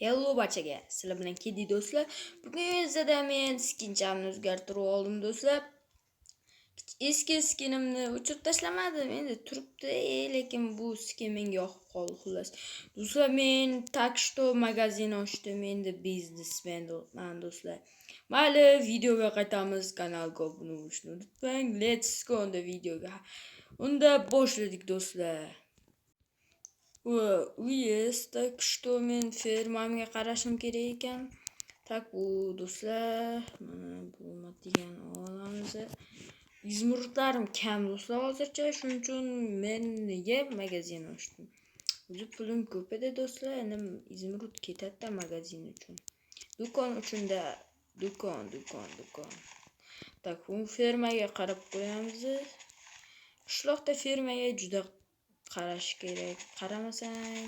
Hello barchaga, sizlar bilan Kedi do'stlar. Bugun sizda men skinchimni o'zgartirib oldim do'stlar. Eski skinimni o'chirib tashlamadim. Endi turibdi, lekin bu skin menga yoqib qoldi xullas. Do'stlar, men Takshto magazin ochdim. Endi biznesmen do'stlar. Mayli, videoga qaytamiz. Kanalga obuna bo'lishni unutmang. Let's go unda videoga. Unda boshladik do'stlar. Tak что men fermamga qarashim kerak ekan. Tak bu do'stlar, mana bu degan olamiz. Izmurudlarim kam do'stlar hozircha, shuning uchun men nega magazin ochdim. O'zi pulim ko'p edi do'stlar, endi izmurud ketadi magazin uchun. Do'kon uchunda do'kon. Tak bu fermaga qarab qo'yamiz. Qishloqda fermaga juda qarash kerak. Qaramasang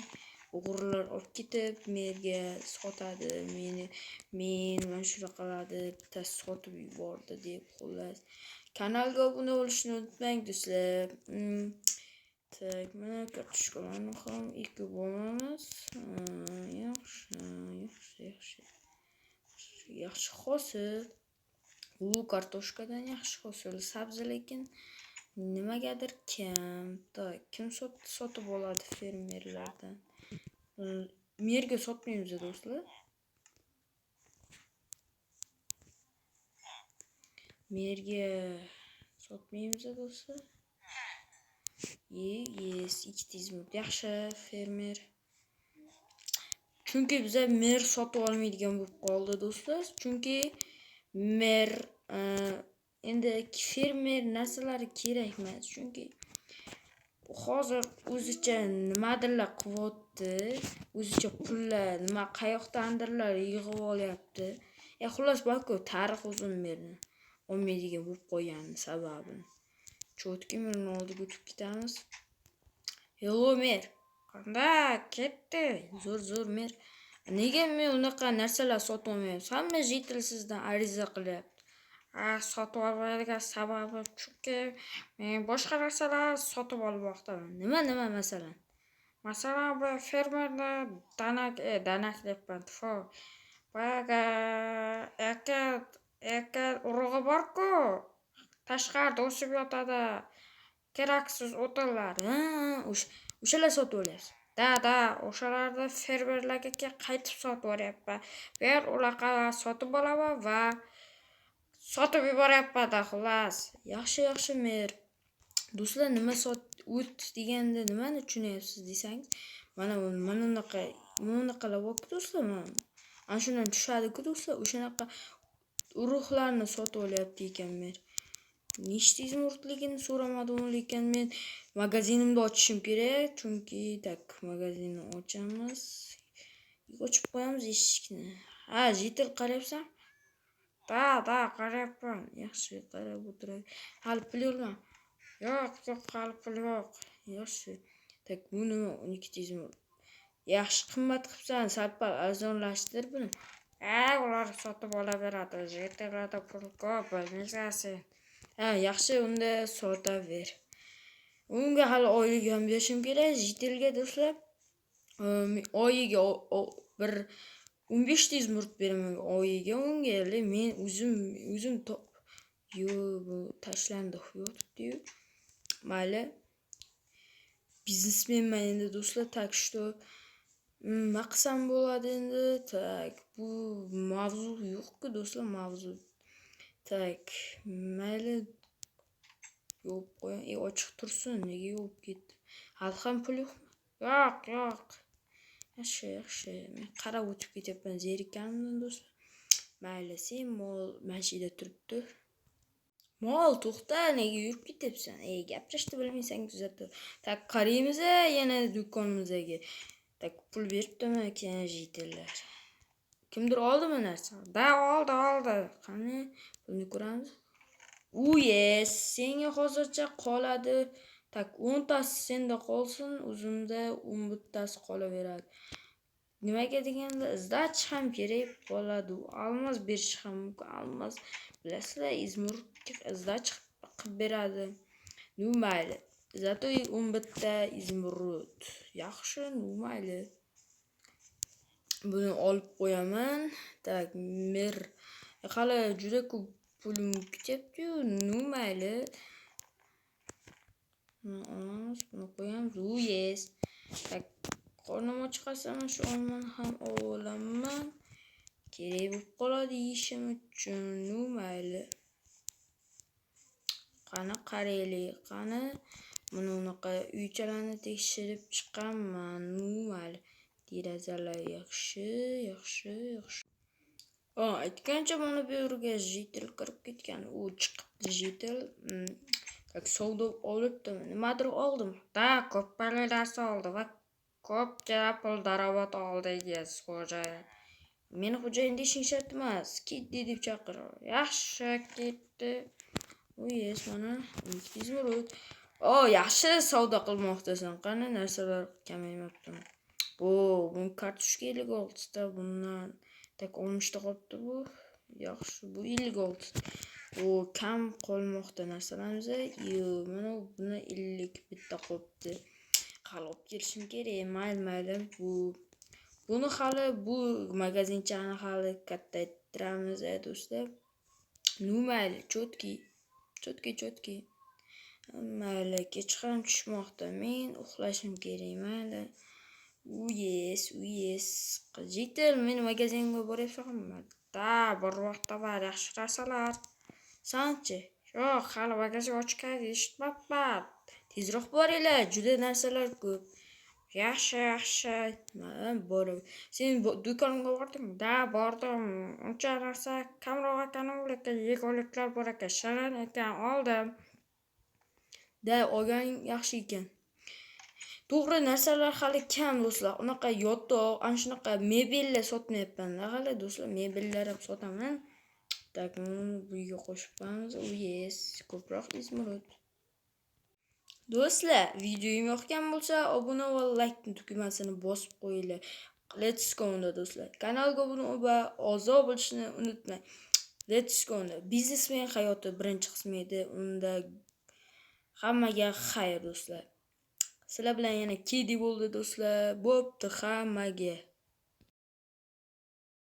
o'g'rilar olib ketib merga sotadi. Men mana shunaqa qiladi, bittasi sotib yubordi deb xullas. Kanalga obuna bo'lishni unutmang do'stlar. Tak, mana kartoshkalarni ham ekib olamiz. Yaxshi hosil. U kartoshkadan yaxshi hosil, sabzi lekin nimagadir kam. Kim sotib oladi fermerlardan? Merga sotmaymiz do'stlar. Merga sotmaymiz do'stlar. Ikkita izmut yaxshi fermer. Chunki biz mer sotib olmaydigan bo'lib qoldi do'stlar. Chunki mer endi fermer narsalari kerak emas. Chunki hozir o'zicha nimadirlar qilyapti. O'zicha pullar nima qayoqdandirlar yig'ib olyapti. Xullas balki tarix uzun merni olmaydigan bo'lib qo'ygan sababini. Chotki merni oldiga o'tib ketamiz. Hello mer. Qanday ketdi? Zo'r mer. Nega men unaqa narsalar sotib olmayapman? Hamma jitil sizdan ariza qilyapti. Sotib olmaydigan sababi chunki men boshqa narsalar sotib olmoqdaman. Nima masalan? Masalan, bu fermerda danak deyapman. Boyaga ekat urug'i bor-ku. Tashqarida o'sib yotadi. Keraksiz o'tinlar. O'shalar sotib olyapsiz. Da, o'shalarni fermerlarga qaytib sotib olyapman. Men unaqa sotib olaman va sotib yuboryapman xullas. Yaxshi mer. Do'stlar, nima o't deganda nimani tushunyapsiz desangiz, mana unaqalar bor-ku do'stlar, mana. Ana shundan tushadi-ku do'stlar, o'shanaqa urug'larni sotib olyapti ekan mer. Nechta izmurudligini so'ramadim, lekin men magazinimni ochishim kerak, chunki magazinni ochamiz. Ochib qo'yamiz eshikni. Jitil qarayapsan? Da, qarayapman. Yaxshi, qarab o'tiray. Hali pul yo'qmi? Yo'q, hali pul yo'q. Yaxshi. Bu nima 12 izmurud. Yaxshi qimmat qilibsan, sal-pal arzonlashtir buni. Ular sotib olaveradi. Jitillarda pul ko'p, bilmaysan. Yaxshi, unda sotaver. Unga hali oylik ham berishim kerak, jitilga do'stlar. Oyiga bir 15 ta izmurud beraman oyiga unga. Men o'zim bu tashlandi yotibdi-yu. Mayli. Biznesmenman endi do'stlar, tak что nima qilsam bo'ladi endi? Tak, bu mavzu yo'q-ku do'stlar, mavzu. Tak, mayli. Yo'q qo'ying. Ochiq tursin, nega yo'q ketdi? Hali ham pul yo'qmi? Yo'q. Yaxshi. Men qarab o'tib ketyapman, zerikanman do'stlar. Mayli, sen mol mashina turibdi. Mol, to'xta, nega yurib ketyapsan? Gapirishni bilmaysan tuzatib. Tak, qaraymiz yana do'konimizga. Tak, pul beribdimi ekan jitillar? Kimdir oldimi narsa? Da, oldi. Qani, buni ko'ramiz. Senga hozircha qoladi. Tak, 10 tasi senda qolsin, o'zimda 11 tasi qolaveradi. Nimaga deganda izdach ham kerak qoladi. Almos berish ham mumkin. Almos bilasizlar, izmurudga izdach qilib beradi. Mayli. Zato 11 ta izmurud. Yaxshi, mayli. Buni olib qo'yaman. Tak, mer. Hali juda ko'p pulim ketyapti-yu, mayli. Buni qo'yamiz. Yes. Tak, qornim ochqasa mana shu olmani ham olaman. Kerak bo'lib qoladi yeyishim uchun. Mayli. Qani qaraylik, qani buni unaqa uychalarni tekshirib chiqaman. Mayli. Derazalar yaxshi. Aytgancha mana bu yerga jitel kirib ketgan. U chiqibdi jitel. Tak, savdo olibdim. Nimadir oldim. Da, ko'p pulli narsa oldi va ko'pgina pul daromad oldi xo'jayin. Meni xo'jayin deyishing shart emas. Ketdi deb chaqiradi. Yaxshi, ketdi. Yes, mana 12 izmirod. Yaxshi savdo qilmoqdasan. Qani narsalar kamaymabdi. Bu kartoshka 56 ta bundan. Tak, 13 ta qolibdi bu. Yaxshi, bu 56. Kam qolmoqda narsalarimiz. Mana buni 50 bitta qolibdi. Hali olib kelishim kerak. Mayli. Buni hali bu magazinchani hali kattaytiramiz, do'stlar. Mayli, chotki. Mayli, kech ham tushmoqda. Men uxlashim kerak, mayli. Yes. Jitel, men magazinga boryapsanmi? Da, bir vaqtda bor yaxshi narsalar. Sanchi? Yo'q, hali magazin ochgan eshitmabman. Tezroq boringlar, juda narsalar ko'p. Yaxshi. Boraver. Sen do'konga bordingmi? Da, bordim. Uncha narsa kamroq ekan, lekin yeguliklar bor ekan, shirin ekan, oldim. Da, olganing yaxshi ekan. To'g'ri, narsalar hali kam do'stlar. Unaqa yotoq, ana shunaqa mebellar sotmayapman. Hali do'stlar, mebellar ham sotaman. Tak, bu yerga qo'shib qo'yamiz. Yes, ko'proq izmirod. Do'stlar, videoim yoqgan bo'lsa, obuna va like tugmasini bosib qo'yinglar. Let's go do'stlar. Kanalga obuna va a'zo bo'lishni unutmang. Let's go. Biznesmen hayoti birinchi qismi edi. Unda hammaga xayr do'stlar. Sizlar bilan yana kedi bo'ldi do'stlar. Bo'pti hammaga.